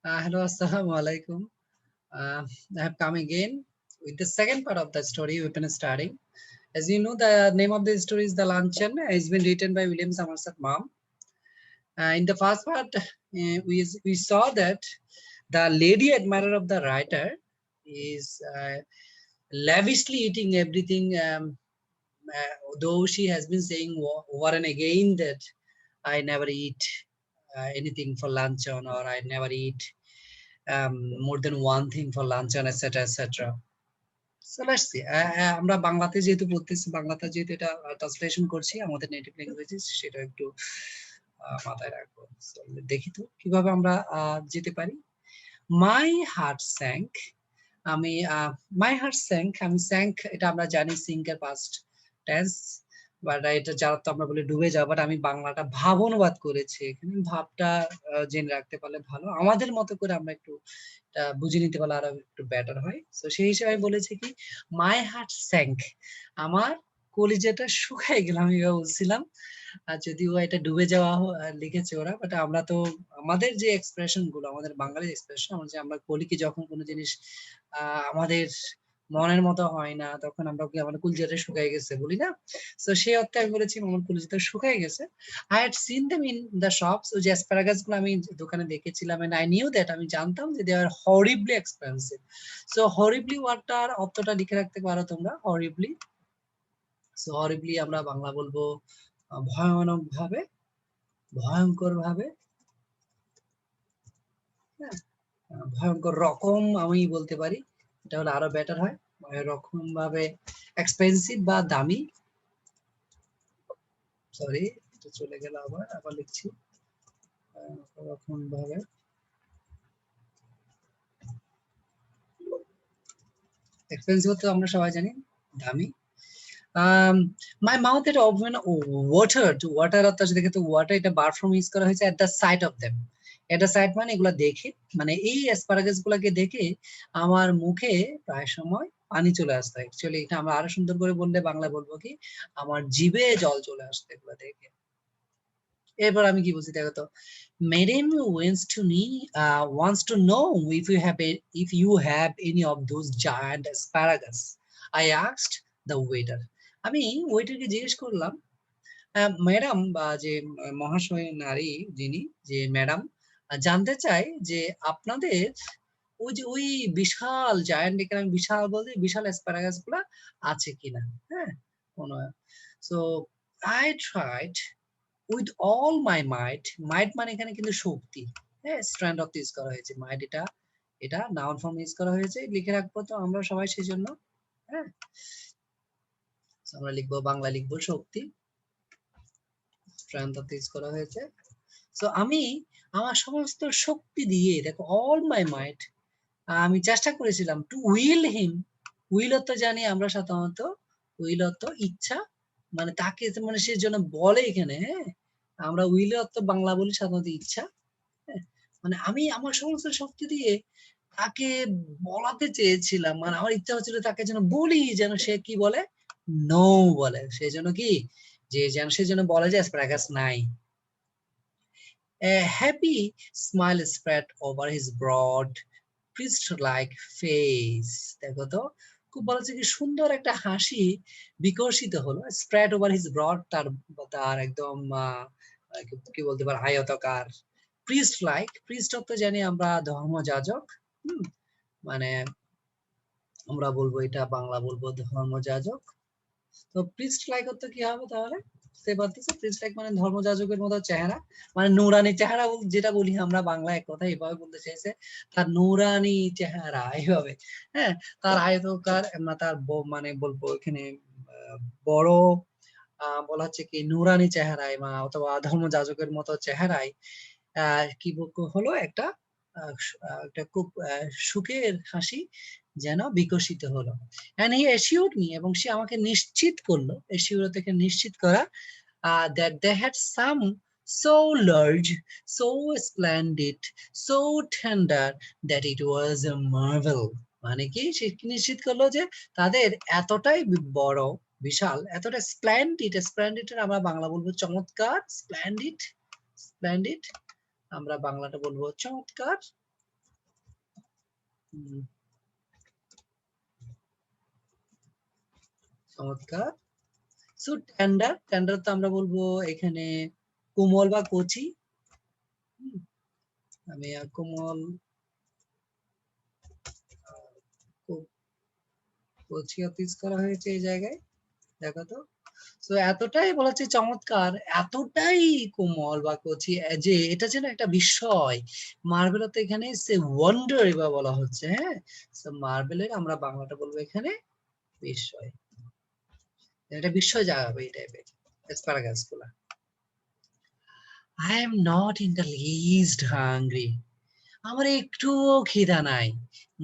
Hello, assalamu alaikum. I have come again with the second part of the story we've been studying. As you know, the name of the story is The Luncheon. It's been written by William Somerset Maugham. In the first part, we saw that the lady admirer of the writer is lavishly eating everything, though she has been saying over and again that I never eat anything for luncheon, or I never eat more than one thing for luncheon, etc., etc. So let's see. আমরা বাংলাতে যেহেতু পড়তেছি, বাংলাতে যেহেতু এটা translation করছি আমাদের native ল্যাঙ্গুয়েজে, সেটা একটু মাথায় রাখবো। So, দেখি তো কিভাবে আমরা যেতে পারি। মাই হার্ট স্যাঙ্ক, আমি মাই হার্ট স্যাঙ্ক, আমি স্যাঙ্ক এটা আমরা জানি সিঙ্ক এর পাস্ট টেন্স, বাট এটা যারা তো আমরা বলি ডুবে যাওয়া, বাট আমি বাংলাটা ভাব অনুবাদ করেছি। এখানে ভাবটা জেনে রাখতে পারলে ভালো, আমাদের মতো করে আমরা একটু বুঝে নিতে পারলে আরো একটু বেটার হয়। তো সেই হিসেবে আমি বলেছি কি, মাই হার্ট স্যাঙ্ক, আমার কলিজাটা শুকায় গেল, আমি বলছিলাম। আর যদিও এটা ডুবে যাওয়া লিখেছে ওরা, বাট আমরা তো আমাদের যে এক্সপ্রেশন গুলো, আমাদের বাঙালির এক্সপ্রেশন, আমরা বলি কি যখন কোনো জিনিস আমাদের মনের মতো হয় না, তখন আমরা কি আমাদের কলিজাটা শুকায় গেছে বলি না? তো সেই অর্থে আমি বলেছি আমার কলিজাটা শুকায় গেছে। I had seen them in the shops, ওই যে অ্যাসপারাগাস গুলো আমি দোকানে দেখেছিলাম, এন্ড আই নিউ দ্যাট, আমি জানতাম যে দে আর হরিবলি এক্সপেন্সিভ। সো হরিবলি ওয়ার্ডটার অর্থটা লিখে রাখতে পারো তোমরা, হরিবলি। সো হরিবলি আমরা বাংলা বলবো ভয়ানক ভাবে, ভয়ঙ্কর ভাবে, হ্যাঁ, ভয়ঙ্কর রকম আমি বলতে পারি, এটা হলে আরো বেটার হয়। রকম ভাবে এক্সপেন্সিভ বা দামি, সরি এটা চলে গেল, আবার লিখছি, রকম ভাবে এক্সপেন্সিভ তো আমরা সবাই জানি দামি। মাই মাউথ, এটা ওয়াটার, টু ওয়াটার অর্থাৎ দেখে তো ওয়াটার, এটা বার ফর্ম ইউজ করা হয়েছে at the sight of them. At the sight মানে এগুলা দেখে, মানে এই অ্যাসপারাগাস গুলাকে দেখে আমার মুখে প্রায় সময় পানি চলে আসতো। অ্যাকচুয়ালি এটা আমরা আরো সুন্দর করে বললে বাংলা বলবো কি, আমার জিভে জল চলে আসতো এগুলা দেখে। এরপর আমি কি বলছি দেখো তো, Madam wants to know if you have any of those giant asparagus. I asked the waiter. আমি ওয়েটারকে জিজ্ঞেস করলাম, ম্যাডাম বা যে মহাশয় নারী যিনি, যে ম্যাডাম জানতে চাই যে আপনাদের ওই যে ওই বিশাল জায়ান্ট, এখানে আমি বিশাল বলতে বিশাল অ্যাসপারাগাস গুলা আছে কিনা। হ্যাঁ, so I tried with all my might, might মানে এখানে কিন্তু শক্তি, হ্যাঁ, স্ট্র্যান্ড অফ ইউজ করা হয়েছে, মাইট এটা এটা নাউন ফর্ম ইউজ করা হয়েছে, লিখে রাখবো তো আমরা সবাই সেই জন্য। হ্যাঁ, আমরা লিখবো, বাংলা লিখবো শক্তি, স্ট্রেংথ অফ ইউজ করা হয়েছে। সো আমি আমার সমস্ত শক্তি দিয়ে, দেখো অল মাই মাইট, আমি চেষ্টা করেছিলাম টু উইল হিম। উইল অর্থ জানি আমরা সাধারণত, উইল অর্থ ইচ্ছা, মানে তাকে, মানে সে জন্য বলে এখানে, হ্যাঁ, আমরা উইল অর্থ বাংলা বলি সাধারণত ইচ্ছা। হ্যাঁ, মানে আমি আমার সমস্ত শক্তি দিয়ে তাকে বলাতে চেয়েছিলাম, মানে আমার ইচ্ছা হচ্ছিল তাকে যেন বলি, যেন সে কি বলে, নো বলে, সে যেন কি, যে যেন সে যেন বলে যে অ্যাসপারাগাস নাই। A happy smile spread over his broad priest-like face. দেখো তো, খুব বলেছে কি সুন্দর একটা হাসি বিকশিত হলো, স্প্রেড ওভার হিজ ব্রড, তার তার একদম কি বলতে পারে, আয়তাকার। প্রিস্ট লাইক, প্রিস্ট অর্থ জানি আমরা ধর্মযাজক, মানে আমরা বলবো এটা বাংলা বলবো ধর্মযাজক। তো প্রিস্ট লাইক অর্থ কি হবে তাহলে, বুঝতে পারতেছো? প্রিস্ট লাইক মানে ধর্মযাজকের মতো চেহারা, মানে নুরানি চেহারা যেটা বলি আমরা বাংলা, এক কথা এভাবে বলতে চাইছে, তার নুরানি চেহারা এইভাবে। হ্যাঁ, তার আয়তকার, তার মানে বলবো এখানে বড়, বলা হচ্ছে কি নুরানি চেহারায়, অথবা ধর্মযাজকের মতো চেহারায় কি হলো একটা একটা খুব সুখের হাসি যেন বিকশিত হলো। and he assured me, এবং সে আমাকে নিশ্চিত করলো, assured থেকে নিশ্চিত করা, that they had some so large, so splendid, so tender that it was a marvel. মানে কি, সে নিশ্চিত করলো যে তাদের এতটাই বড়, বিশাল, এতটা স্প্লেন্ডিড, স্প্লেন্ডিড আমরা বাংলা বলবো চমৎকার, স্প্লেন্ডিড, স্প্লেন্ডিড আমরা বাংলাটা বলবো চমৎকার, চমৎকার। সো টেন্ডার, টেন্ডার তো আমরা বলবো এখানে কোমল বা কচি। আমি কোমল কচি ইউজ করা হয়েছে এই জায়গায়, দেখো তো। সো এতটাই বলা হচ্ছে চমৎকার, এতটাই কোমল বা কচি যে এটা যেন একটা বিস্ময়। মার্বেল তো এখানে সে ওয়ান্ডার বা বলা হচ্ছে, হ্যাঁ। সো মার্বেলের আমরা বাংলাটা বলবো এখানে বিস্ময়। এটা বিস্ময় জাগাবে এই টাইপের অ্যাসপারাগাস গুলা। I am not in the least hungry. আমার একটুও খিদা নাই।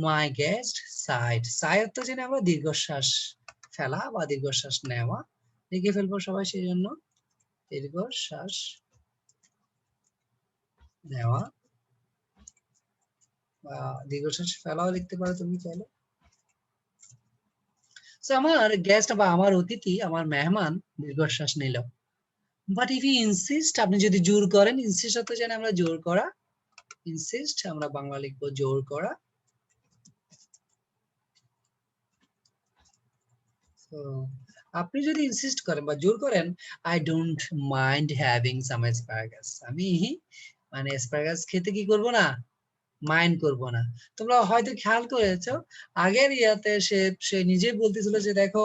My guest sighed. sigh তো জেনে আমরা দীর্ঘশ্বাস ফেলা বা দীর্ঘশ্বাস নেওয়া লিখে ফেলবো সবাই, সেই জন্য দীর্ঘশ্বাস নেওয়া বা দীর্ঘশ্বাস ফেলাও লিখতে পারো তুমি চাইলে। সো আমার গেস্ট বা আমার অতিথি, আমার মেহমান দীর্ঘশ্বাস নিল। বাট ইফ ইউ ইনসিস্ট, আপনি যদি জোর করেন, ইনসিস্ট তো জানি আমরা জোর করা, ইনসিস্ট আমরা বাংলা লিখবো জোর করা। তো আপনি যদি ইনসিস্ট করেন বা জোর করেন, I don't mind having some asparagus, আমি মানে অ্যাসপারাগাস খেতে কি করব না, মাইন্ড করব না। তোমরা হয়তো খেয়াল করেছো আগের ইয়াতে সে নিজেই বলতেছিল যে দেখো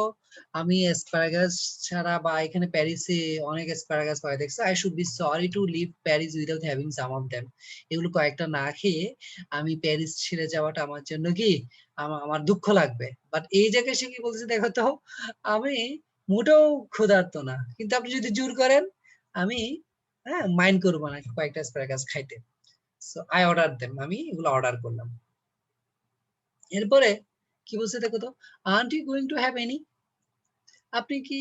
আমি অ্যাসপারাগাস ছাড়া বা এখানে প্যারিসে অনেক অ্যাসপারাগাস হয় দেখছো, I should be sorry to leave Paris without having some of them. এগুলো কয়েকটা না খেয়ে আমি প্যারিস ছেড়ে যাওয়াটা আমার জন্য কি আমার দুঃখ লাগবে। বাট এই জায়গায় সে কি বলছে দেখো তো, আমি মোটেও ক্ষুধার্ত না, কিন্তু আপনি যদি জোর করেন আমি মাইন্ড করবো না কয়েকটা অ্যাসপারাগাস খাইতে। সো আই অর্ডার দেম, আমি এগুলো অর্ডার করলাম। এরপরে কি বলছে দেখো তো, aren't you going to have any, আপনি কি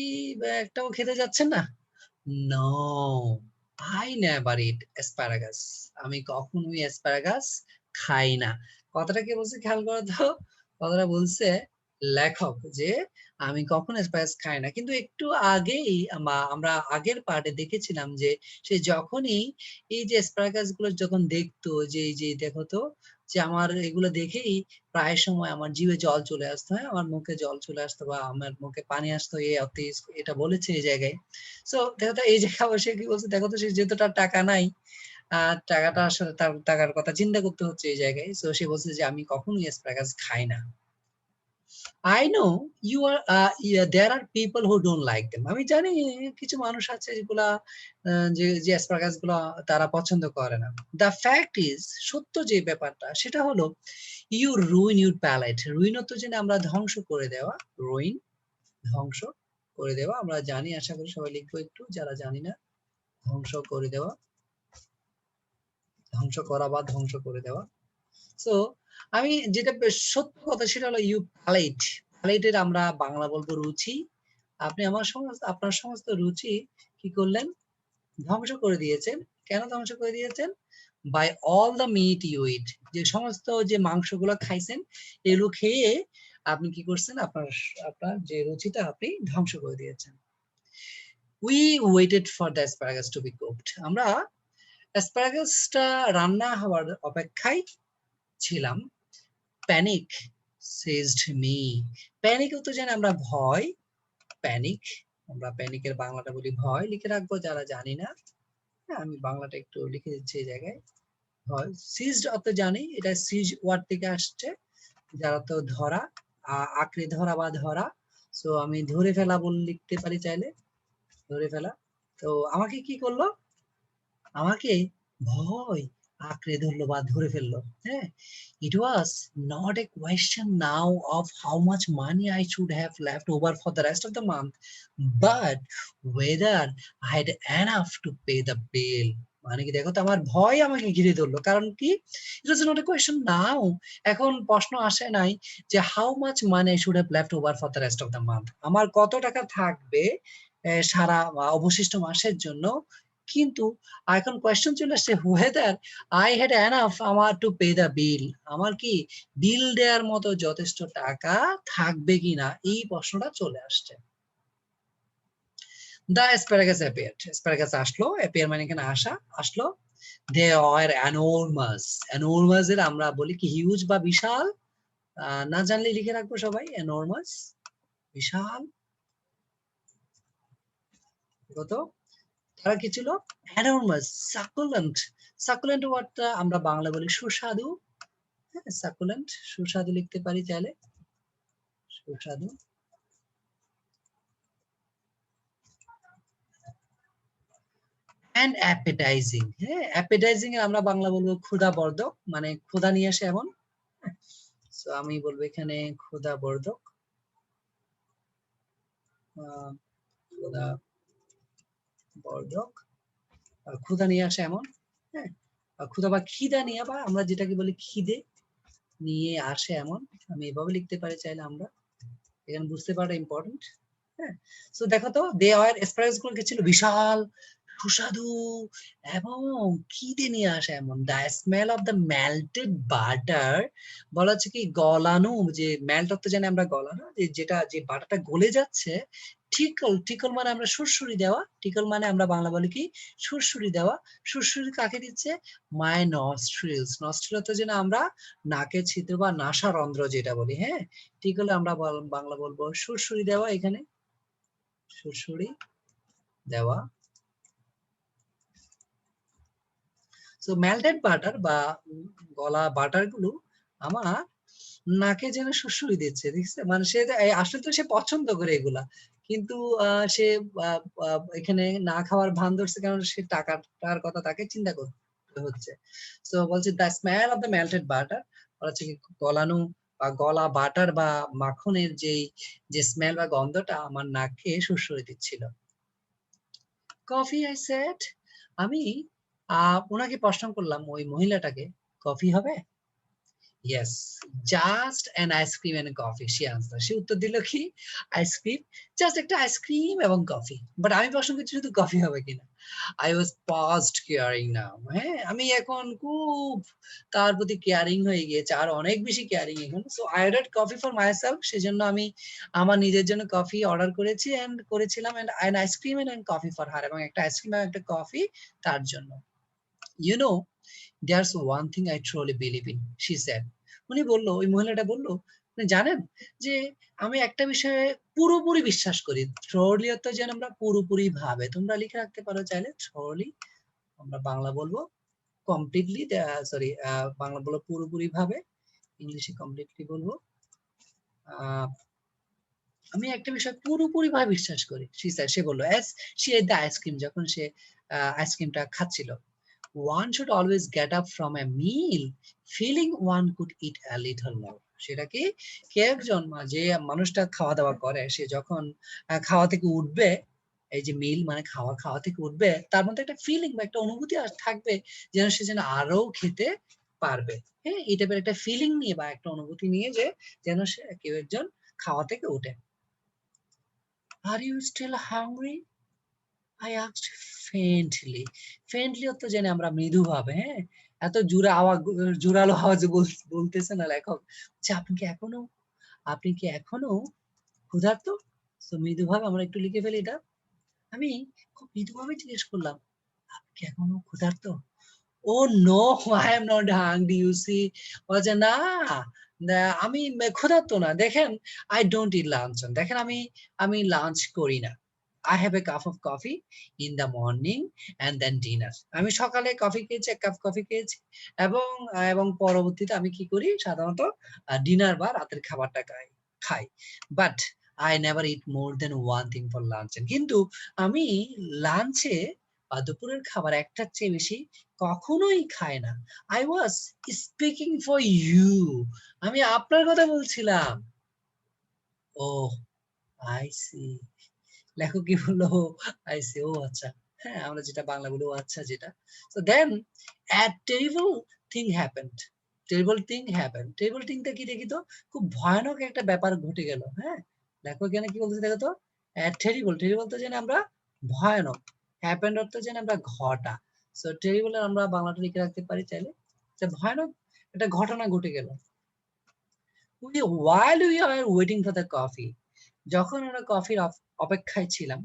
একটাও খেতে যাচ্ছেন না? No, I never eat asparagus, আমি কখনোই অ্যাসপারাগাস খাই না। কথাটা কি বলছে খেয়াল করো তো, কথাটা বলছে লেখক যে আমি কখনো অ্যাসপারাগাস খাই না। কিন্তু একটু আগেই আমরা আগের পার্টে দেখেছিলাম যে সে যখনই এই যে অ্যাসপারাগাস গুলো যখন দেখতো, যে এই যে দেখো তো, যে আমার এগুলো দেখেই প্রায় সময় আমার জিভে জল চলে আসতো, হ্যাঁ, আমার মুখে জল চলে আসতো বা আমার মুখে পানি আসতো, এটা বলেছে এই জায়গায়। সো দেখো তো এই জায়গায় অবশ্যই কি বলছে দেখো তো, সে যেহেতু তার টাকা নাই, টাকাটা আসলে তার টাকার কথা চিন্তা করতে হচ্ছে এই জায়গায়। সো সে বলছে যে আমি কখনোই অ্যাসপারাগাস খাই না। I know you are there are people who don't like them. আমি জানি কিছু মানুষ আছে যেগুলা যে অ্যাসপারাগাস গুলা তারা পছন্দ করে না। The fact is, সত্য যে ব্যাপারটা সেটা হলো you ruin your palate. ruin তো জেনে আমরা ধ্বংস করে দেওয়া, ruin ধ্বংস করে দেওয়া আমরা জানি, আশা করি সবাই লিখবো একটু যারা জানি না। ধ্বংস করে দেওয়া, ধ্বংস করা বা ধ্বংস করে দেওয়া। সো আমি যেটা সত্য কথা সেটা হলো ইউ প্যালেট, প্যালেটের আমরা বাংলা বলবো রুচি। আপনি আপনার সমস্ত রুচি কি করলেন, ধ্বংস করে দিয়েছেন। কেন ধ্বংস করে দিয়েছেন? By all the meat you eat, যে সমস্ত যে মাংসগুলো খাইছেন এগুলো খেয়ে আপনি কি করছেন, আপনার যে রুচিটা আপনি ধ্বংস করে দিয়েছেন। We waited for the asparagus to be cooked, আমরা অ্যাসপারাগাসটা রান্না হওয়ার অপেক্ষায় ছিলাম। প্যানিক সেজড মি, প্যানিক তো জানি আমরা ভয়, প্যানিক আমরা প্যানিকের বাংলাটা বলি ভয়, লিখে রাখবো যারা জানি না। হ্যাঁ, আমি বাংলাটা একটু লিখে দিচ্ছি এই জায়গায়। ভয়, সিজড অর্থ জানি, এটা সিজ ওয়ার্ড থেকে আসছে, যারা তো ধরা, আঁকড়ে ধরা বা ধরা। সো আমি ধরে ফেলা বলে লিখতে পারি চাইলে, ধরে ফেলা। তো আমাকে কি করলো, আমাকে ভয় আঁকড়ে ধরলো বা ধরে ফেললো, হ্যাঁ। It was not a question now of how much money I should have left over for the rest of the month, but whether I had enough to pay the bill. মানে কি দেখো তো, আমার ভয় আমাকে ঘিরে ধরলো, কারণ কি it was not a question now, এখন প্রশ্ন আসে নাই যে how much money I should have left over for the rest of the month, আমার কত টাকা থাকবে সারা অবশিষ্ট মাসের জন্য। কিন্তু এখন কোয়েশ্চেন চলে আসছে whether I had enough আমার to pay the bill, আমার কি বিল দেওয়ার মতো যথেষ্ট টাকা থাকবে কিনা, এই প্রশ্নটা চলে আসছে। The asparagus appeared, asparagus আসলো, appear মানে এখানে আসা, আসলো। They were enormous, enormous এর আমরা বলি কি হিউজ বা বিশাল, না জানলে লিখে রাখবো সবাই, এনর্মাস বিশাল। কত? তারা কি ছিল? এনর্মাস। সাকুলেন্ট, সাকুলেন্ট ওয়ার্ডটা আমরা বাংলা বলি সুস্বাদু। হ্যাঁ, সাকুলেন্ট সুস্বাদু লিখতে পারি চাইলে, সুস্বাদু। and appetizing, হ্যাঁ appetizing এর আমরা বাংলা বলবো ক্ষুধাবর্ধক, মানে ক্ষুধা নিয়ে আসে এমন। সো আমি বলবো এখানে ক্ষুধাবর্ধক, ক্ষুধাবর্ধক, ক্ষুধা নিয়ে আসে এমন। হ্যাঁ, ক্ষুধা বা খিদা নিয়ে, বা আমরা যেটাকে বলি খিদে নিয়ে আসে এমন, আমি এভাবে লিখতে পারি চাইলে আমরা। এখানে বুঝতে পারাটা ইম্পর্টেন্ট। হ্যাঁ, সো দেখো তো দে আর অ্যাসপারাগাস গুলো কি ছিল? বিশাল সুস্বাদু এবং খিদে নিয়ে আসে এমন। The smell of the melted butter, বলা হচ্ছে কি গলানো, যে মেল্ট অর্থ জানি আমরা গলানো, যেটা যে বাটারটা গলে যাচ্ছে। ঠিকল, ঠিকল মানে আমরা সুরসুরি দেওয়া, ঠিকল মানে আমরা বাংলা বলি কি সুরসুরি দেওয়া। সুরসুরি কাকে দিচ্ছে? মাই নস্ট্রিলস, নস্ট্রিল অর্থ যেন আমরা নাকের ছিদ্র বা নাসারন্ধ্র যেটা বলি। হ্যাঁ, ঠিকলে আমরা বাংলা বলবো সুরসুরি দেওয়া, এখানে সুরসুরি দেওয়া। সো মেল্টেড বাটার বা গলা বাটার গুলো আমার নাকে যেন সুরসুরি দিচ্ছে, দেখছে? মানে সে আসলে তো সে পছন্দ করে এগুলা, কিন্তু সে এখানে না খাওয়ার ভান ধরছে, কারণ সে টাকার কথা তাকে চিন্তা করতে হচ্ছে। সো বলছে the smell of the melted butter, বলছে কি গলানো বা গলা বাটার বা মাখনের যে স্মেল বা গন্ধটা আমার নাকে সুরসুরি দিচ্ছিল। কফি, আই সেড, আমি ওনাকে প্রশ্ন করলাম, ওই মহিলাটাকে, কফি হবে? Yes, just an ice cream and coffee, সে আনসার, সে উত্তর দিল কি আইসক্রিম, জাস্ট একটা আইসক্রিম এবং কফি। বাট আমি প্রশ্ন করছি শুধু কফি হবে কিনা। I was past caring now, হ্যাঁ আমি এখন খুব তার প্রতি কেয়ারিং হয়ে গিয়েছে, আর অনেক বেশি কেয়ারিং এখন। So I ordered coffee for myself, সেজন্য আমি আমার নিজের জন্য কফি অর্ডার করেছি এন্ড করেছিলাম, and an ice cream and coffee for her, এবং একটা আইসক্রিম এবং একটা কফি তার জন্য। You know, there's one thing I truly believe in, she said. উনি বললো, ওই মহিলাটা বললো, আপনি জানেন যে আমি একটা বিষয়ে পুরোপুরি বিশ্বাস করি। থ্রোলি অর্থ যেন আমরা পুরোপুরি ভাবে, তোমরা লিখে রাখতে পারো চাইলে থ্রোলি, আমরা বাংলা বলবো কমপ্লিটলি, সরি বাংলা বলবো পুরোপুরি ভাবে, ইংলিশে কমপ্লিটলি বলবো। আমি একটা বিষয় পুরোপুরি ভাবে বিশ্বাস করি, সে বললো, অ্যাজ সে দ্য আইসক্রিম, যখন সে আইসক্রিমটা খাচ্ছিল। One should always get up from a meal feeling one could eat a little more. সেটা কি, কে একজন যে মানুষটা খাওয়া দাওয়া করে, সে যখন খাওয়া থেকে উঠবে, এই যে মিল মানে খাওয়া, খাওয়া থেকে উঠবে, তার মধ্যে একটা ফিলিং বা একটা অনুভূতি থাকবে যেন সে যেন আরো খেতে পারবে। হ্যাঁ, এই টাইপের একটা ফিলিং নিয়ে বা একটা অনুভূতি নিয়ে যে যেন সে কেউ একজন খাওয়া থেকে উঠে। Are you still hungry? I asked faintly. Faintly অর্থ জানি আমরা মৃদুভাবে, হ্যাঁ এত জোরালো আওয়াজে বলতেছে না লেখক, যে আপনি কি এখনো ক্ষুধার্ত? তো মৃদুভাবে আমরা একটু লিখে ফেলি এটা। আমি খুব মৃদুভাবে জিজ্ঞেস করলাম, আপনি কি এখনো ক্ষুধার্ত? Oh no, I am not hungry, you see. বলছে না, আমি ক্ষুধার্ত না, দেখেন আই ডোন্ট ইট লাঞ্চ, দেখেন আমি লাঞ্চ করি না। I have a cup of coffee in the morning and then dinner. আমি সকালে কফি খেয়েছি, এক কাপ কফি খেয়েছি, এবং পরবর্তীতে আমি কি করি, সাধারণত ডিনার বা রাতের খাবারটা খাই। But I never eat more than one thing for lunch. কিন্তু আমি লাঞ্চে বা দুপুরের খাবার একটার চেয়ে বেশি কখনোই খাই না। I was speaking for you. আমি আপনার কথা বলছিলাম। ওহ, I see. লেখক কি বললো, আই সি, ও আচ্ছা, হ্যাঁ আমরা যেটা বাংলা বলি ও আচ্ছা যেটা। So then a terrible thing happened. Terrible thing happened. Terrible thingটা কি দেখি তো, খুব ভয়ানক একটা ব্যাপার ঘটে গেল। হ্যাঁ, লেখক এখানে কি বলতেছে দেখো তো, terrible, terrible তো জানি আমরা ভয়ানক, happened অর্থ জানি আমরা ঘটা। সো terrible এর আমরা বাংলাটা লিখে রাখতে পারি চাইলে, যে ভয়ানক একটা ঘটনা ঘটে গেল। While we are waiting for the coffee, যখন আমরা কফির অপেক্ষায় ছিলাম,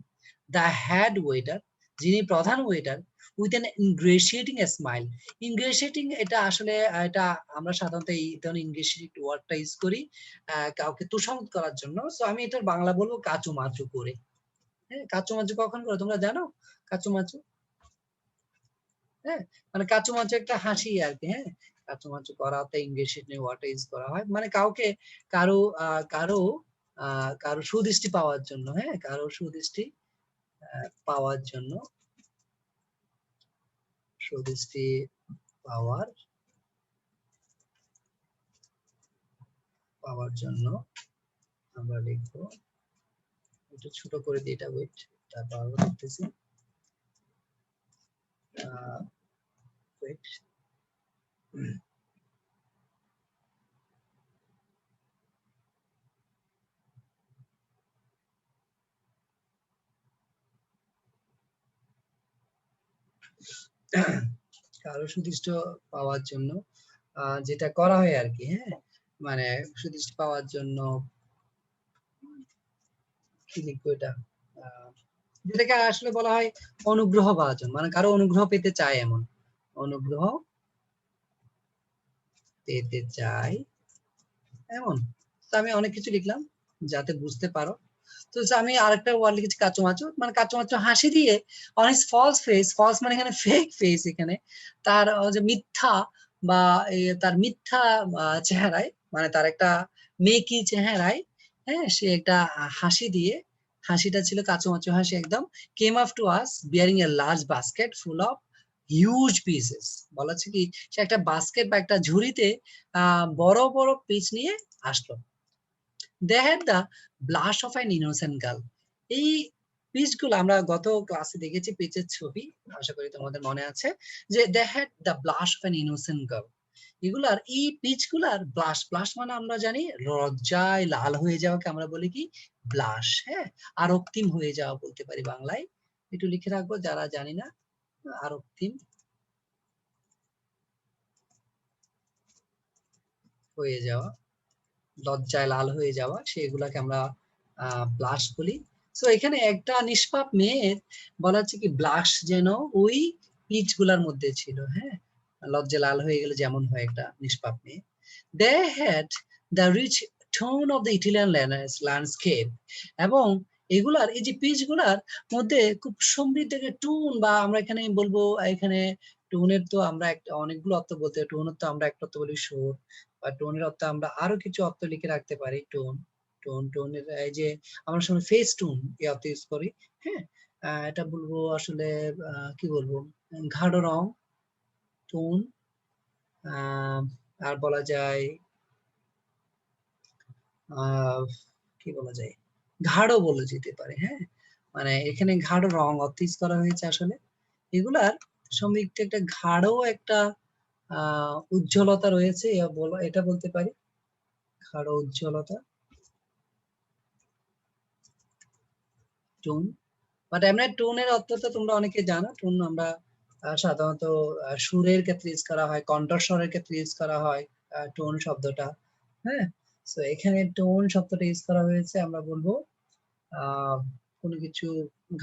the head waiter, যিনি প্রধান ওয়েটার, উইথ অ্যান ইনগ্রেশিয়েটিং স্মাইল। ইনগ্রেশিয়েটিং এটা আসলে এটা আমরা সাধারণত এই ধরনের ইনগ্রেশিয়েট ওয়ার্ডটা ইউজ করি কাউকে তোষামোদ করার জন্য। সো আমি এটার বাংলা বলবো কাচুমাচু করে। হ্যাঁ, কাচুমাচু কখন করে তোমরা জানো? কাচুমাচু, হ্যাঁ, মানে কাচুমাচু একটা হাসি আর কি। হ্যাঁ, কাচুমাচু করাতে ইংরেজি ওয়ার্ডটা ইউজ করা হয় মানে কাউকে কারো কারো কারো সুদৃষ্টি পাওয়ার জন্য। হ্যাঁ, কারো সুদৃষ্টি পাওয়ার জন্য, সুদৃষ্টি পাওয়ার পাওয়ার জন্য আমরা লিখবো, একটু ছোট করে দিই এটা, ওয়েট, তারপর আরো লিখতেছি, ওয়েট, কারো সুদৃষ্ট পাওয়ার জন্য যেটা করা হয় আর কি। হ্যাঁ, মানে সুদৃষ্টি পাওয়ার জন্য কি লিখবো এটা, যেটাকে আসলে বলা হয় অনুগ্রহ ভাজন, মানে কারো অনুগ্রহ পেতে চায় এমন, অনুগ্রহ পেতে চাই এমন। তো আমি অনেক কিছু লিখলাম যাতে বুঝতে পারো। তো আমি আরেকটা ওয়ার্ড লিখেছি কাচুমাচু, মানে কাচুমাচু হাসি দিয়ে on his false face, false মানে এখানে ফেক ফেস, এখানে তার যে মিথ্যা বা তার মিথ্যা চেহারায়, মানে তার একটা মেকি চেহারায়, হ্যাঁ, সে একটা হাসি দিয়ে, হাসিটা ছিল কাচুমাচু হাসি একদম, came up to us bearing a large basket full of huge pieces. বলা হচ্ছে কি সে একটা বাস্কেট বা একটা ঝুড়িতে বড় বড় পিস নিয়ে আসলো। They had the blush of an innocent girl. এই পিচগুলো আমরা গত ক্লাসে দেখেছি, পিচের ছবি, আশা করি তোমাদের মনে আছে, যে they had the blush of an innocent girl. এগুলার এই পিচগুলার ব্লাশ, ব্লাশ মানে আমরা জানি লজ্জায় লাল হয়ে যাওয়াকে আমরা বলি কি ব্লাশ। হ্যাঁ, আর রক্তিম হয়ে যাওয়া বলতে পারি বাংলায়, একটু লিখে রাখবো যারা জানি না, আর রক্তিম হয়ে যাওয়া, লজ্জায় লাল হয়ে যাওয়া, সেগুলাকে আমরা ব্লাশ বলি। সো এখানে একটা নিষ্পাপ মেয়ের বলা হচ্ছে কি ব্লাশ যেন ওই পিচ গুলার মধ্যে ছিল। হ্যাঁ, লজ্জা লাল হয়ে গেলে যেমন হয় একটা নিষ্পাপ মেয়ে। They had the rich tone of the Italian landscape. এবং এগুলার এই যে পিচ গুলার মধ্যে খুব সমৃদ্ধ একটা টোন, বা আমরা এখানে বলবো, এখানে টোনের তো আমরা একটা অনেকগুলো অর্থ বলতে, টোনের তো আমরা একটা অর্থ বলি সুর, বা টোনের অর্থ আমরা আরো কিছু অর্থ লিখে রাখতে পারি। টোন, টোনের এই যে আমরা সময় ফেস টোন এই অর্থ ইউজ করি। হ্যাঁ, এটা বলবো আসলে কি বলবো, গাঢ় রং, টোন, আর বলা যায় কি বলা যায়, গাঢ় বলে যেতে পারে। হ্যাঁ, মানে এখানে গাঢ় রং অর্থ ইউজ করা হয়েছে আসলে। এগুলার সমৃদ্ধ একটা গাঢ় একটা উজ্জ্বলতা রয়েছে, এটা বলতে পারি, গাঢ় উজ্জ্বলতা, টোন। বাট এমনি টোনের অর্থ তো তোমরা অনেকে জানো। টোন আমরা সাধারণত সুরের ক্ষেত্রে ইউজ করা হয়, কণ্ঠস্বরের ক্ষেত্রে ইউজ করা হয় টোন শব্দটা। হ্যাঁ, তো এখানে টোন শব্দটা ইউজ করা হয়েছে, আমরা বলবো আহ কোনো কিছু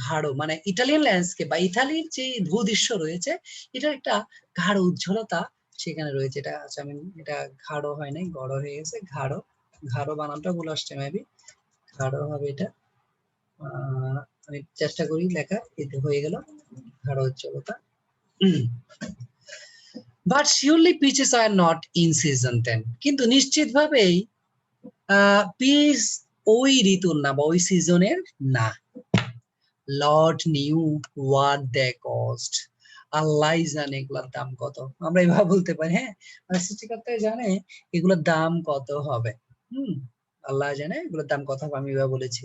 গাঢ়, মানে ইটালিয়ান ল্যান্ডস্কেপ বা ইতালির যে ভূদৃশ্য রয়েছে, এটার একটা গাঢ় উজ্জ্বলতা সেখানে রয়েছে। এটা আচ্ছা, আমি এটা গাঢ় হয় নাই, গড় হয়ে গেছে, গাঢ়, গাঢ় বানানটা ভুল আসছে মেবি, গাঢ় হবে এটা। আমি চেষ্টা করি লেখা, এতে হয়ে গেল গাঢ় উজ্জ্বলতা। But surely peaches are not in season 10, কিন্তু নিশ্চিতভাবেই পিচ ওই ঋতুর না বা ওই সিজনের না। Lord knew what they cost, Allah জানে এগুলোর দাম কত, আমরা এভাবে বলতে পারি। হ্যাঁ, মানে সৃষ্টিকর্তা জানে এগুলোর দাম কত হবে। আল্লাহ জানে এগুলোর দাম কত হবে, আমি এভাবে বলেছি।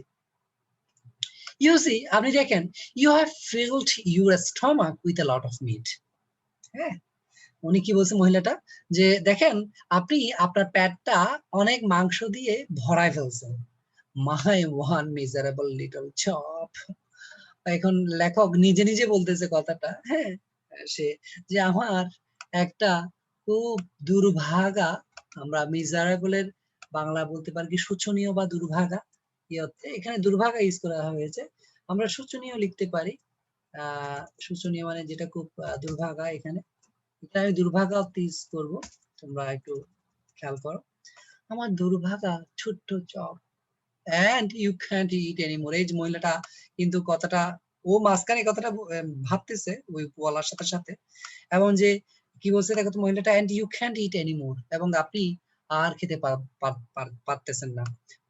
ইউ সি, আপনি দেখেন, you have filled your stomach with a lot of meat. হ্যাঁ, উনি কি বলছে মহিলাটা, যে দেখেন আপনি আপনার পেটটা অনেক মাংস দিয়ে ভরায় ফেলছেন। মাই ওয়ান মিজারেবল লিটল চপ। এখন লেখক নিজে নিজে বলতেছে কথাটা। হ্যাঁ, সে যে আমার একটা খুব দুর্ভাগা, আমরা মিজারেবলের বাংলা বলতে পারি কি শোচনীয় বা দুর্ভাগা, এই অর্থে এখানে দুর্ভাগা ইউজ করা হয়েছে, আমরা শোচনীয় লিখতে পারি। শোচনীয় মানে যেটা খুব দুর্ভাগা, এখানে এটা আমি দুর্ভাগা ইউজ করব, তোমরা একটু খেয়াল করো। আমার দুর্ভাগা ছোট্ট chop and you can't eat anymore। এই যে মহিলাটা কিন্তু কথাটা ও মাঝখানে কথাটা ভাবতেছে ওই বলার সাথে সাথে, এবং যে কি বলছে দেখো তো মহিলাটা, and you can't eat anymore, এবং আপনি আর খেতে পারতেছেন না।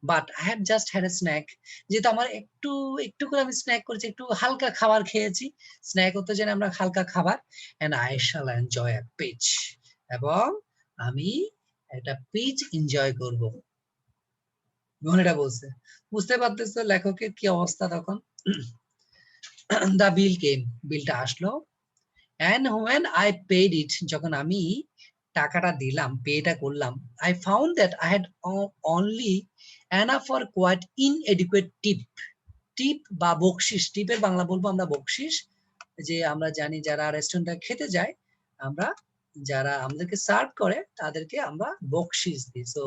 But I have just had a snack, যেহেতু আমার একটু একটু করে আমি স্ন্যাক করেছি, একটু হালকা খাবার খেয়েছি, স্ন্যাক হতে জানি আমরা হালকা খাবার, and I shall enjoy a peach, এবং আমি একটা পিচ এনজয় করব, মহিলাটা বলছে। বুঝতে পারতেছো লেখকের কি অবস্থা তখন। দা বিল কেম, বিলটা আসলো, and when I paid it, যখন আমি টাকাটা দিলাম, পেটা করলাম, I found that I had only enough for quite inadequate tip। টিপ বা বকশিস, টিপের বাংলা বলবো আমরা বকশিস, যে আমরা জানি যারা রেস্টুরেন্টে খেতে যায়, আমরা যারা আমাদেরকে সার্ভ করে তাদেরকে আমরা বকশিস দিই। সো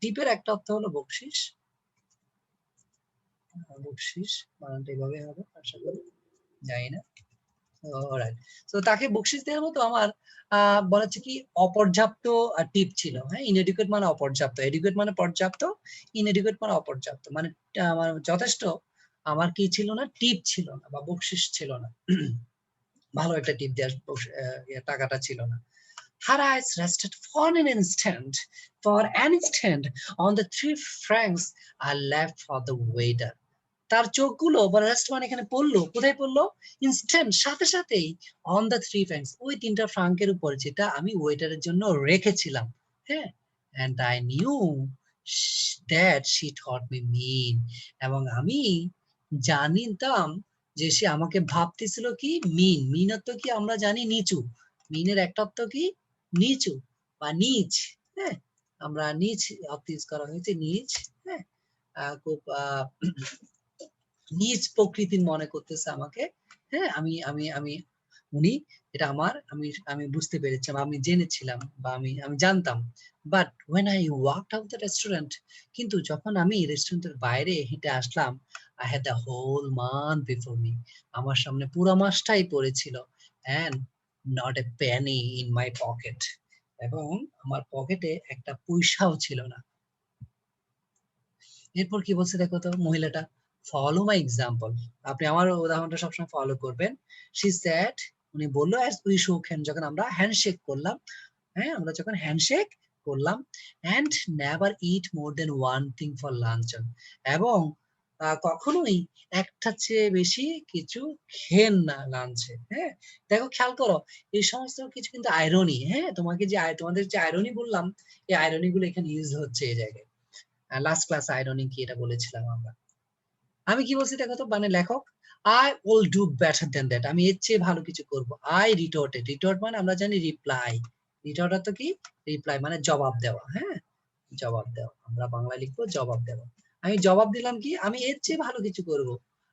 টিপের একটা অর্থ হলো বকশিস, বকশিস বানানটা এভাবে হবে আশা করি, জানি না। অলরাইট, সো তাকে বকশিস দেওয়ার মতো আমার বলা হচ্ছে কি অপর্যাপ্ত টিপ ছিল। হ্যাঁ, ইনএডুকেট মানে অপর্যাপ্ত, এডুকেট মানে পর্যাপ্ত, ইনএডুকেট মানে অপর্যাপ্ত, মানে আমার যথেষ্ট আমার কি ছিল না, টিপ ছিল না বা বকশিস ছিল না, ভালো একটা টিপ দেওয়ার টাকাটা ছিল না। Her eyes rested for an instant on the 3 francs I left for the waiter। তার চোখগুলো বা রেস্ট মানে এখানে পড়লো, কোথায় পড়লো, ইনস্ট্যান্ট সাথে সাথেই, অন দ্য 3 ফ্র্যাঙ্কস, ওই 3টা ফ্রাঙ্কের উপর যেটা আমি ওয়েটারের জন্য রেখেছিলাম। হ্যাঁ, and I knew that she thought me mean, এবং আমি জানিতাম যে সে আমাকে ভাবতেছিল কি মিন, মিন অর্থ কি আমরা জানি নিচু, মিনের একটা অর্থ কি নিচু বা নিচ। হ্যাঁ, আমরা নিচ অর্থ ইউজ করা হয়েছে, নিচ। হ্যাঁ, খুব নিজ প্রকৃতির মনে করতেছে আমাকে। হ্যাঁ, আমি আমি আমি উনি এটা আমার, আমি আমি বুঝতে পেরেছিলাম, আমি জেনেছিলাম বা আমি আমি জানতাম। But when I walked out the restaurant, কিন্তু যখন আমি রেস্টুরেন্টের বাইরে হেঁটে আসলাম, I had the whole month before me, আমার সামনে পুরো মাসটাই পড়েছিল, and not a penny in my pocket, এবং আমার পকেটে একটা পয়সাও ছিল না। এরপর কি বলছে দেখো তো মহিলাটা, ফলো মাই এক্সাম্পল, আপনি আমার উদাহরণটা সবসময় ফলো করবেন। শি সেড, উনি বললো, অ্যাজ উই শোক হ্যান্ড, যখন আমরা হ্যান্ডশেক করলাম, হ্যাঁ আমরা যখন হ্যান্ডশেক করলাম, and never eat more than one thing for lunch, এবং কখনোই একটা চেয়ে বেশি কিছু খেন না লাঞ্চে। হ্যাঁ, দেখো খেয়াল করো, এই সমস্ত কিছু কিন্তু আইরনি। হ্যাঁ, তোমাদের যে আইরনি বললাম, এই আইরনি গুলো এখানে ইউজ হচ্ছে এই জায়গায়। লাস্ট ক্লাস আইরনি কি এটা বলেছিলাম আমরা। আমি কি বলছি দেখো তো, মানে লেখক, I will do better then that, আমি এর চেয়ে ভালো কিছু করব। আই রিটোর্টেড, রিটোর্ট মানে আমরা জানি রিপ্লাই, রিটোর্ট তো কি রিপ্লাই মানে জবাব দেওয়া। হ্যাঁ, জবাব দেওয়া, আমরা বাংলায় লিখবো জবাব দেওয়া। আমি জবাব দিলাম কি, আমি এর চেয়ে ভালো কিছু করব।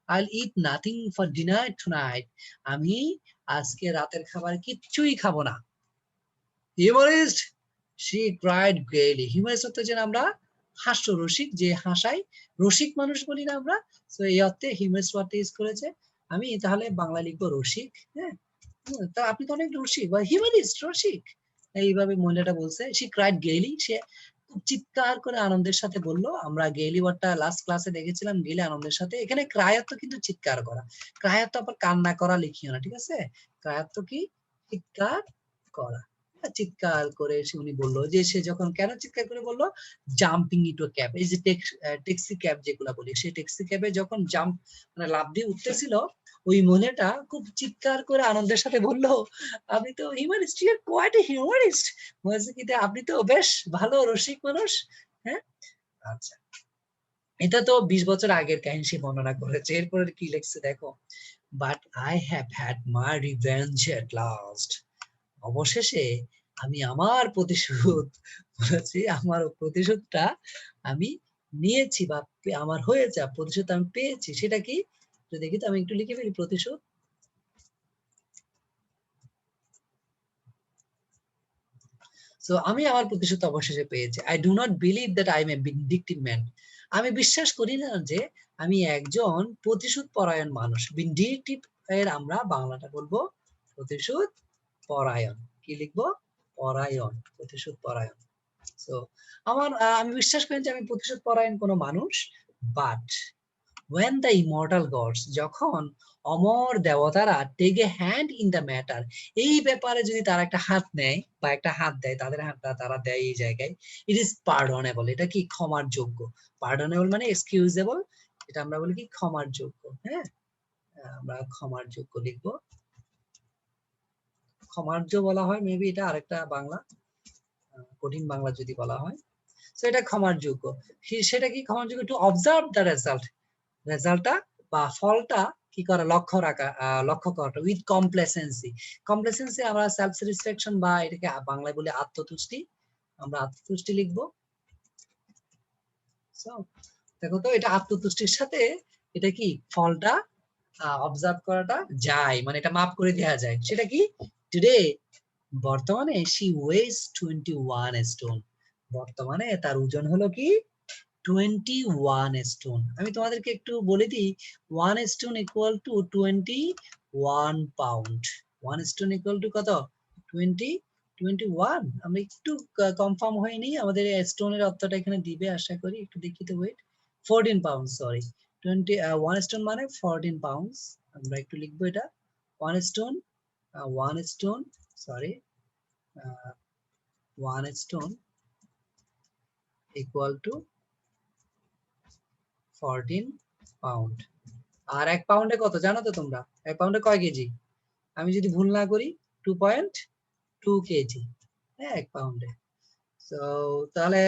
I'll eat nothing for dinner tonight, আমি আজকে রাতের খাবার কিচ্ছুই খাবো না। হিউমারিস্ট, she cried gaily, হিউমারিস্ট হচ্ছে যে আমরা হাস্য রসিক, যে হাসাই, রসিক মানুষ বলি না আমরা, তো এই অর্থে হিউমারিস্ট ওয়ার্ডটা ইউজ করেছে। আমি তাহলে বাংলা লিখবো রসিক। হ্যাঁ, তা আপনি তো অনেক রসিক বা হিউমারিস্ট রসিক, এইভাবে মহিলাটা বলছে। she cried gaily, সে খুব চিৎকার করে আনন্দের সাথে বললো। আমরা গেলি ওয়ার্ডটা লাস্ট ক্লাসে দেখেছিলাম, গেলে আনন্দের সাথে, এখানে ক্রায়াত্ত কিন্তু চিৎকার করা, ক্রায়াত্ত আবার কান্না করা লিখিও না, ঠিক আছে, ক্রায়াত্ত কি চিৎকার করা। চিৎকার করে সে উনি বললো যে সে যখন, কেন চিৎকার করে বললো, জাম্পিং ইন্টু ক্যাব, এই যে ট্যাক্সি ক্যাব যেগুলা বলি, সেই ট্যাক্সি ক্যাবে যখন জাম্প মানে লাফ দিয়ে উঠতেছিল, ওই মহিলাটা খুব চিৎকার করে আনন্দের সাথে বললো, আপনি তো হিউমারিস্ট, ইউ আর কোয়াইট এ হিউমারিস্ট, বলছে কি আপনি তো বেশ ভালো রসিক মানুষ। হ্যাঁ, আচ্ছা, এটা তো 20 বছর আগের কাহিনী সে বর্ণনা করেছে। এরপরে কি লিখছে দেখো, but I have had my revenge at last, অবশেষে আমি আমার প্রতিশোধ বলেছি, আমার প্রতিশোধটা আমি নিয়েছি বা আমার হয়েছে, প্রতিশোধ আমি পেয়েছি। সেটা কি দেখি তো, আমি একটু লিখে ফেলি প্রতিশোধ। সো আমি আমার প্রতিশোধ অবশেষে পেয়েছি। I do not believe that I am a vindictive man, আমি বিশ্বাস করি না যে আমি একজন প্রতিশোধ পরায়ণ মানুষ। ভিনডিক্টিভ এর আমরা বাংলাটা বলবো প্রতিশোধ পরায়ণ। কি লিখবো? পরায়ণ, প্রতিশোধ পরায়ণ। সো আমি বিশ্বাস করি যে আমি প্রতিশোধ পরায়ণ কোনো মানুষ, but when the immortal gods, যখন অমর দেবতারা take a hand in the matter, এই ব্যাপারে যদি তারা একটা হাত নেয় বা একটা হাত দেয়, তাদের হাতটা তারা দেয় এই জায়গায়, it is pardonable, এটা কি ক্ষমার যোগ্য। pardonable মানে excusable, এটা আমরা বলি কি ক্ষমার যোগ্য। হ্যাঁ, আমরা ক্ষমার যোগ্য লিখবো, ক্ষমার্য বলা হয় মেবি, এটা আরেকটা বাংলা, কঠিন বাংলা যদি বলা হয়। তো এটা ক্ষমার যোগ্য। সেটা কি ক্ষমার যোগ্য? টু অবজার্ভ দ্য রেজাল্ট, রেজাল্টটা বা ফলটা কি করা, লক্ষ্য রাখা, লক্ষ্য করাটা উইথ কমপ্লেসেন্সি। কমপ্লেসেন্সি আমরা সেলফ স্যাটিসফ্যাকশন বা এটাকে বাংলায় বলে আত্মতুষ্টি, আমরা আত্মতুষ্টি লিখবো। সো দেখো তো, এটা আত্মতুষ্টির সাথে এটা কি ফলটা অবজার্ভ করাটা যায়, মানে এটা মাপ করে দেওয়া যায়। সেটা কি? টুডে, বর্তমানে she weighs 21 stone, বর্তমানে তার ওজন হলো কি 21 স্টোন। আমি তোমাদেরকে একটু বলে দিই, 1 stone equal two 21 pound. 1 stone equal two কত? 21। আমরা একটু কনফার্ম হয়ে নিই, আমাদের স্টোনের অর্থটা এখানে দিবে আশা করি, একটু দেখি তো, ওয়েট, 14 পাউন্ড, সরি, 1 স্টোন মানে 14 পাউন্ডস। আমরা একটু লিখবো এটা, 1 stone, 1 stone, sorry, 1 stone equal to 14 pound. আর 1 পাউন্ডে কত জানো তো তোমরা? 1 পাউন্ডে কয় কেজি? আমি যদি ভুল না করি 2.2 কেজি। হ্যাঁ, 1 পাউন্ডে। সো তাহলে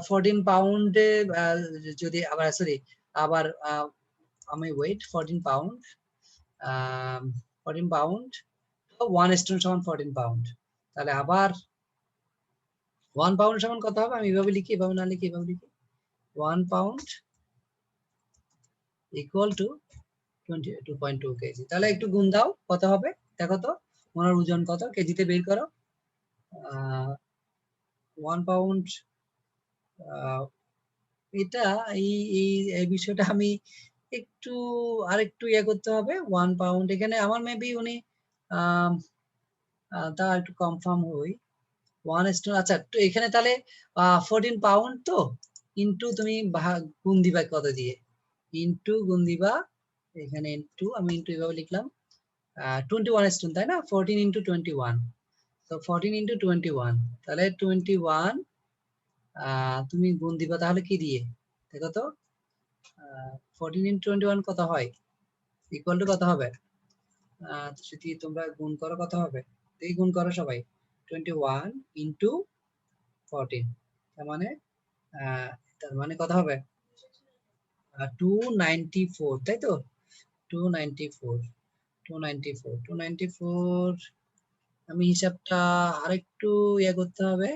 14 পাউন্ডে যদি আবার, সরি, আবার আমি ওয়েট 14 পাউন্ড, 14 পাউন্ড, 1 স্টোন সমান 14 পাউন্ড। তাহলে আবার 1 পাউন্ড সমান কত হবে? আমি এভাবে লিখি, এভাবে না লিখি, এভাবে লিখি, 1 পাউন্ড ইকুয়াল টু 22.2 কেজি। তাহলে একটু গুণ দাও, কত হবে দেখো তো, ওনার ওজন কত কেজিতে বের করো। 1 পাউন্ড, এটা এই বিষয়টা আমি একটু আরেকটু ইয়ে করতে হবে। 1 পাউন্ড এখানে আমার মেবি উনি তা একটু কনফার্ম হই। 1 স্টোন, আচ্ছা, তো এখানে তাহলে 14 পাউন্ড তো ইনটু তুমি গুণ দিবা কত দিয়ে, ইনটু গুণ দিবা এখানে, ইনটু, আমি ইনটু এভাবে লিখলাম, 21 স্টোন, তাই না? 14 ইন্টু 21, তো 14 ইন্টু 21, তাহলে 21 তুমি গুণ দিবা তাহলে কি দিয়ে দেখো তো, 14 ইন্টু 21 কত হয়, ইকুয়াল টু কত হবে? যদি তোমরা গুণ করো কত হবে, এই গুণ করো সবাই, 21 ইন্টু 14, তার মানে কত হবে? 294, তাই তো? 294, 294, 294, আমি হিসাবটা আরেকটু ইয়ে করতে হবে।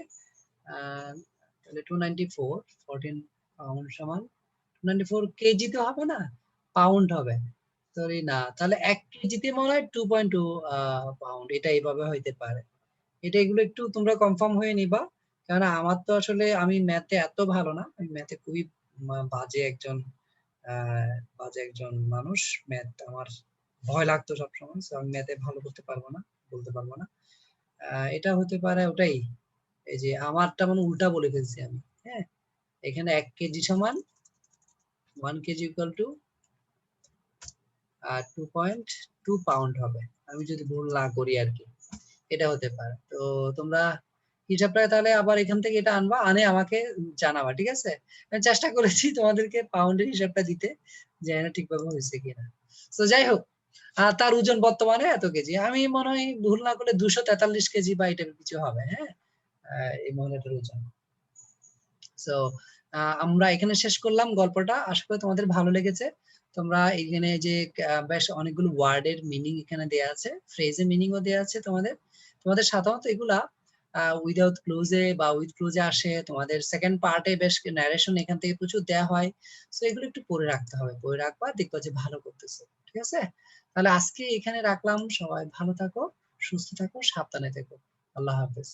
তাহলে 294, 14 পাউন্ড সমান 294 কেজিতে হবে না, পাউন্ড হবে, সরি না, তাহলে 1 কেজিতে মনে হয় 2.2 পাউন্ড, এটা এইভাবে হইতে পারে। এটা এগুলো একটু তোমরা কনফার্ম হয়ে নিবা, কারণ আমার তো আসলে, আমি ম্যাথে এত ভালো না, আমি ম্যাথে খুবই বাজে একজন, বাজে একজন মানুষ। ম্যাথ আমার ভয় লাগতো সবসময়, আমি ম্যাথে ভালো করতে পারবো না, বলতে পারবো না। এটা হতে পারে ওটাই, এই যে আমারটা মানে উল্টা বলে ফেলছি আমি। হ্যাঁ, এখানে 1 কেজি সমান 1 কেজি ইকুয়াল টু 2.2 পাউন্ড হবে, আমি যদি ভুল না করি আর কি, এটা হতে পারে। তো তোমরা হিসাবটা তাহলে আবার এখান থেকে এটা আনবা, আনে আমাকে জানাবা, ঠিক আছে? আমি চেষ্টা করেছি তোমাদেরকে পাউন্ডের হিসাবটা দিতে, জানি না ঠিকভাবে হয়েছে কিনা। তো যাই হোক, তার ওজন বর্তমানে এত কেজি, আমি মনে হয় ভুল না করলে 243 কেজি বা এটা কিছু হবে। হ্যাঁ, এই মহিলাটার ওজন। সো আমরা এখানে শেষ করলাম গল্পটা, আশা করি তোমাদের ভালো লেগেছে। তোমরা এখানে যে বেশ অনেকগুলো ওয়ার্ডের মিনিং এখানে দেয়া আছে, ফ্রেজের মিনিংও দেয়া আছে। তোমাদের সাধারণত এগুলা উইদাউট ক্লোজে বা উইথ ক্লোজে আসে, তোমাদের সেকেন্ড পার্টে বেশ ন্যারেশন এখান থেকে প্রচুর দেয়া হয়। সো এগুলো একটু পড়ে রাখতে হবে, পড়ে রাখবা, দেখবা যে ভালো করতেছো, ঠিক আছে? তাহলে আজকে এখানে রাখলাম, সবাই ভালো থাকো, সুস্থ থাকো, সাবধানে থেকো, আল্লাহ হাফেজ।